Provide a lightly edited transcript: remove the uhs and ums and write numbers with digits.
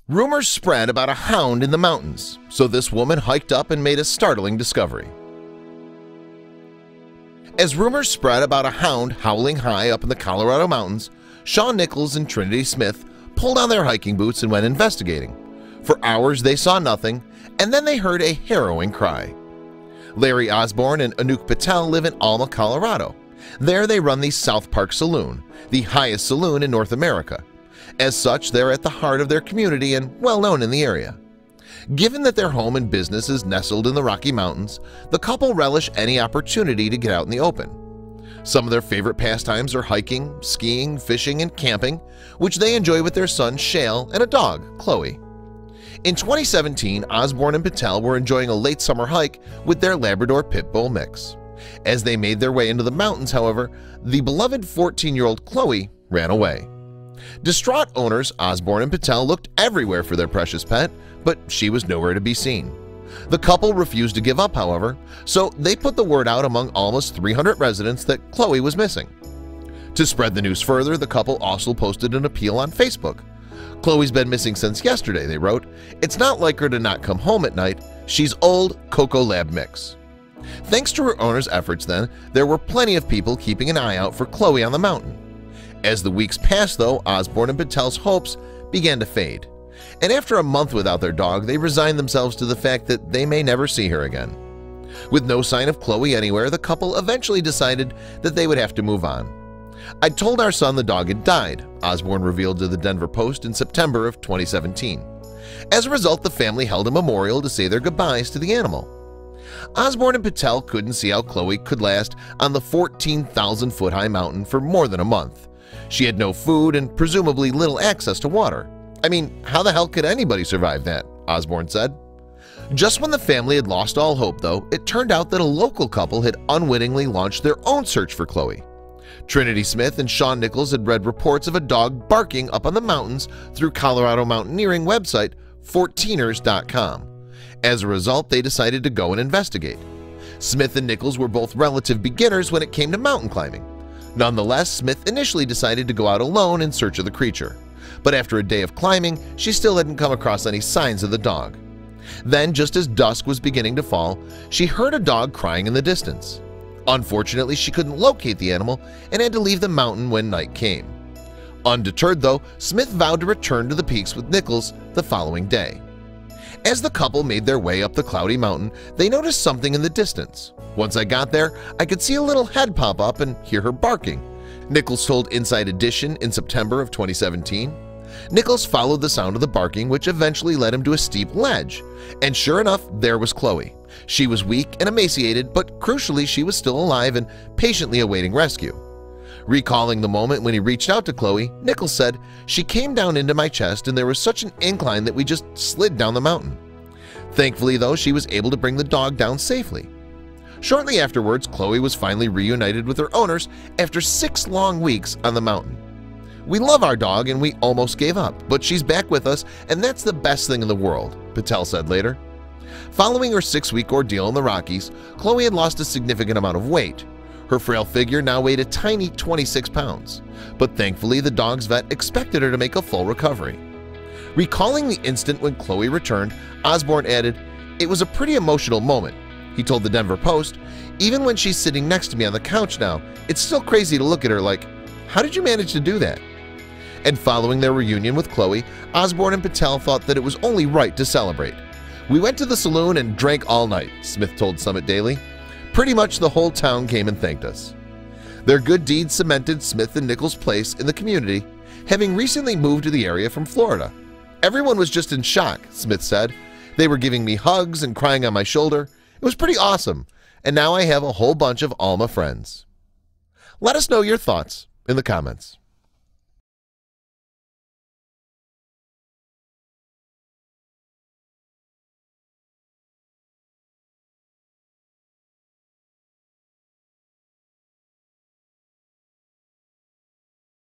Rumors spread about a hound in the mountains, so this woman hiked up and made a startling discovery. As rumors spread about a hound howling high up in the Colorado mountains, Shawn Nichols and Trinity Smith pulled on their hiking boots and went investigating. For hours they saw nothing, and then they heard a harrowing cry. Larry Osborne and Anouk Patel live in Alma, Colorado. There they run the South Park Saloon, the highest saloon in North America. As such, they're at the heart of their community and well known in the area. Given that their home and business is nestled in the Rocky Mountains, the couple relish any opportunity to get out in the open. Some of their favorite pastimes are hiking, skiing, fishing, and camping, which they enjoy with their son Shale and a dog, Chloe. In 2017, Osborne and Patel were enjoying a late summer hike with their Labrador Pit Bull mix. As they made their way into the mountains, however, the beloved 14-year-old Chloe ran away. Distraught owners Osborne and Patel looked everywhere for their precious pet, but she was nowhere to be seen. The couple refused to give up, however, so they put the word out among almost 300 residents that Chloe was missing. To spread the news further, the couple also posted an appeal on Facebook. "Chloe's been missing since yesterday," they wrote. "It's not like her to not come home at night. She's old Cocoa Lab mix." Thanks to her owner's efforts then, there were plenty of people keeping an eye out for Chloe on the mountain. As the weeks passed though, Osborne and Patel's hopes began to fade. And after a month without their dog, they resigned themselves to the fact that they may never see her again. With no sign of Chloe anywhere, the couple eventually decided that they would have to move on. "I told our son the dog had died," Osborne revealed to the Denver Post in September of 2017. As a result, the family held a memorial to say their goodbyes to the animal. Osborne and Patel couldn't see how Chloe could last on the 14,000-foot-high mountain for more than a month. She had no food and presumably little access to water. "I mean, how the hell could anybody survive that?" Osborne said. Just when the family had lost all hope, though, it turned out that a local couple had unwittingly launched their own search for Chloe. Trinity Smith and Shawn Nichols had read reports of a dog barking up on the mountains through Colorado mountaineering website 14ers.com. As a result, they decided to go and investigate. Smith and Nichols were both relative beginners when it came to mountain climbing. Nonetheless, Smith initially decided to go out alone in search of the creature. But after a day of climbing, she still hadn't come across any signs of the dog. Then, just as dusk was beginning to fall, she heard a dog crying in the distance. Unfortunately, she couldn't locate the animal and had to leave the mountain when night came. Undeterred, though, Smith vowed to return to the peaks with Nichols the following day. As the couple made their way up the cloudy mountain, they noticed something in the distance. "Once I got there, I could see a little head pop up and hear her barking," Nichols told Inside Edition in September of 2017. Nichols followed the sound of the barking, which eventually led him to a steep ledge. And sure enough, there was Chloe. She was weak and emaciated, but crucially, she was still alive and patiently awaiting rescue. Recalling the moment when he reached out to Chloe, Nichols said, "She came down into my chest and there was such an incline that we just slid down the mountain." Thankfully, though, she was able to bring the dog down safely. Shortly afterwards, Chloe was finally reunited with her owners after 6 long weeks on the mountain. "We love our dog and we almost gave up, but she's back with us and that's the best thing in the world," Patel said later. Following her 6-week ordeal in the Rockies, Chloe had lost a significant amount of weight. Her frail figure now weighed a tiny 26 pounds, but thankfully the dog's vet expected her to make a full recovery. Recalling the instant when Chloe returned, Osborne added, "It was a pretty emotional moment." He told the Denver Post, "Even when she's sitting next to me on the couch now, it's still crazy to look at her like, how did you manage to do that?" And following their reunion with Chloe, Osborne and Patel thought that it was only right to celebrate. "We went to the saloon and drank all night," Smith told Summit Daily. "Pretty much the whole town came and thanked us." Their good deeds cemented Smith and Nichols' place in the community, having recently moved to the area from Florida. "Everyone was just in shock," Smith said. "They were giving me hugs and crying on my shoulder. It was pretty awesome, and now I have a whole bunch of Alma friends." Let us know your thoughts in the comments.